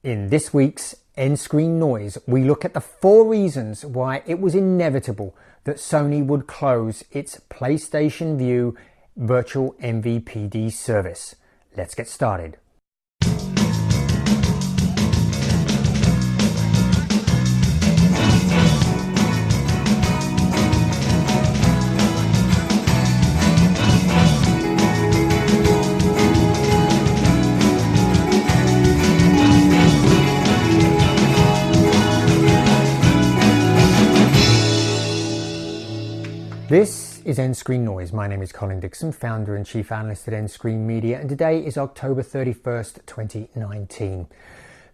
In this week's nScreenNoise, we look at the 4 reasons why it was inevitable that Sony would close its PlayStation Vue virtual MVPD service. Let's get started. This is nScreenNoise. My name is Colin Dixon, founder and chief analyst at nScreen Media, and today is October 31st, 2019.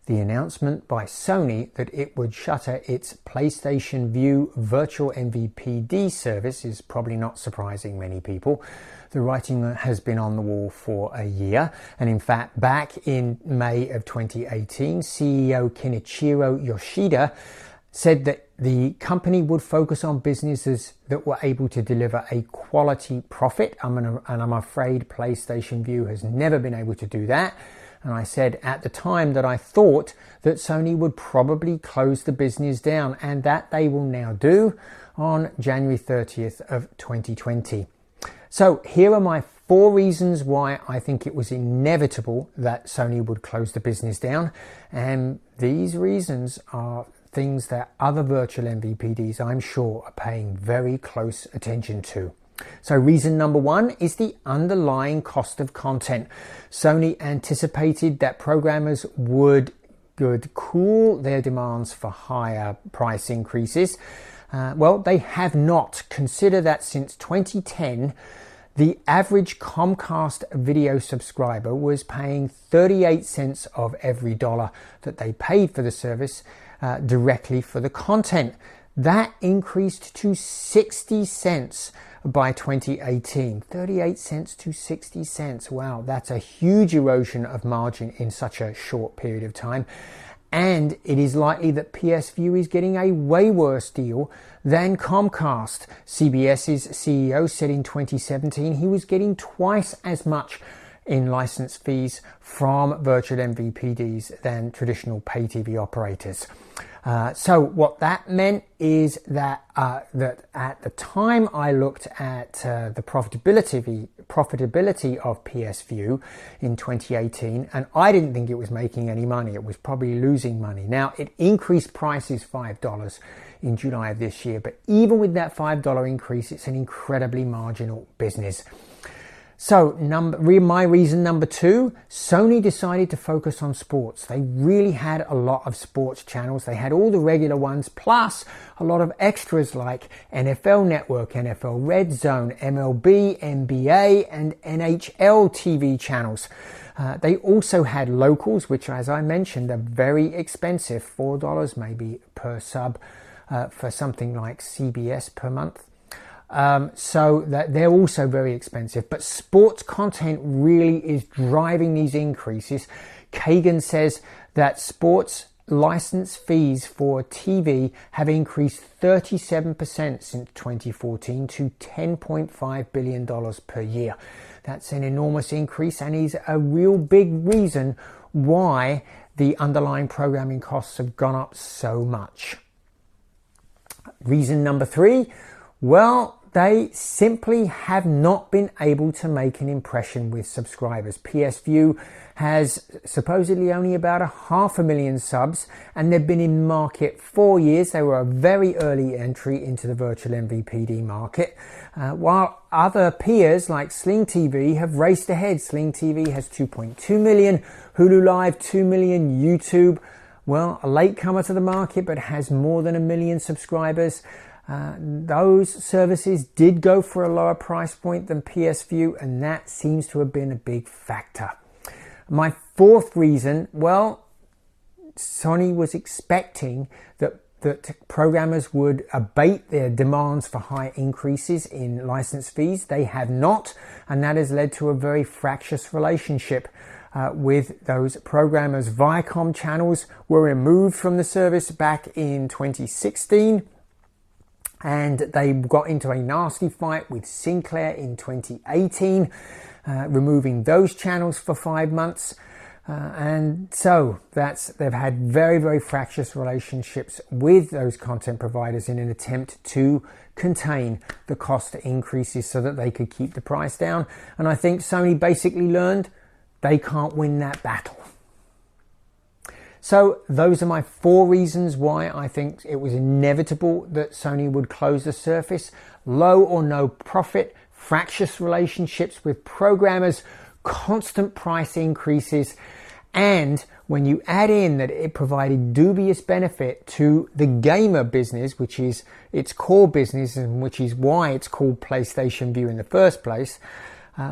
The announcement by Sony that it would shutter its PlayStation Vue virtual MVPD service is probably not surprising many people. The writing has been on the wall for a year, and in fact, back in May of 2018, CEO Kenichiro Yoshida said that the company would focus on businesses that were able to deliver a quality profit. And I'm afraid PlayStation Vue has never been able to do that. And I said at the time that I thought that Sony would probably close the business down, and that they will now do on January 30th of 2020. So here are my 4 reasons why I think it was inevitable that Sony would close the business down. And these reasons are things that other virtual MVPDs, I'm sure, are paying very close attention to. So reason number 1 is the underlying cost of content. Sony anticipated that programmers would cool their demands for higher price increases. Well, they have not. Consider that since 2010, the average Comcast video subscriber was paying 38 cents of every dollar that they paid for the service directly for the content. That increased to 60 cents by 2018. 38 cents to 60 cents. Wow, that's a huge erosion of margin in such a short period of time. And it is likely that PS Vue is getting a way worse deal than Comcast. CBS's CEO said in 2017 he was getting twice as much in license fees from virtual MVPDs than traditional pay TV operators. So what that meant is that that at the time I looked at the profitability of PS Vue in 2018, and I didn't think it was making any money. It was probably losing money. Now, it increased prices $5 in July of this year, but even with that $5 increase, it's an incredibly marginal business. So my reason number 2, Sony decided to focus on sports. They really had a lot of sports channels. They had all the regular ones, plus a lot of extras like NFL Network, NFL Red Zone, MLB, NBA, and NHL TV channels. They also had locals, which, as I mentioned, are very expensive, $4 maybe per sub for something like CBS per month. So that they're also very expensive, but sports content really is driving these increases. Kagan says that sports license fees for TV have increased 37% since 2014 to $10.5 billion per year. That's an enormous increase and is a real big reason why the underlying programming costs have gone up so much. Reason number 3, well, they simply have not been able to make an impression with subscribers. PS Vue has supposedly only about 500,000 subs, and they've been in market 4 years. They were a very early entry into the virtual MVPD market, while other peers like Sling TV have raced ahead. Sling TV has 2.2 million, Hulu Live 2 million, YouTube, well, a latecomer to the market, but has more than 1 million subscribers. Those services did go for a lower price point than PS Vue, and that seems to have been a big factor. My 4th reason, well, Sony was expecting that programmers would abate their demands for high increases in license fees. They have not, and that has led to a very fractious relationship with those programmers. Viacom channels were removed from the service back in 2016. And they got into a nasty fight with Sinclair in 2018, removing those channels for 5 months. And so they've had very, very fractious relationships with those content providers in an attempt to contain the cost increases so that they could keep the price down. And I think Sony basically learned they can't win that battle. So those are my 4 reasons why I think it was inevitable that Sony would close the Surface. Low or no profit, fractious relationships with programmers, constant price increases, and when you add in that it provided dubious benefit to the gamer business, which is its core business and which is why it's called PlayStation Vue in the first place,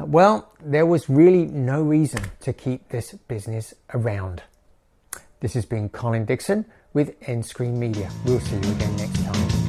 well, there was really no reason to keep this business around. This has been Colin Dixon with nScreen Media. We'll see you again next time.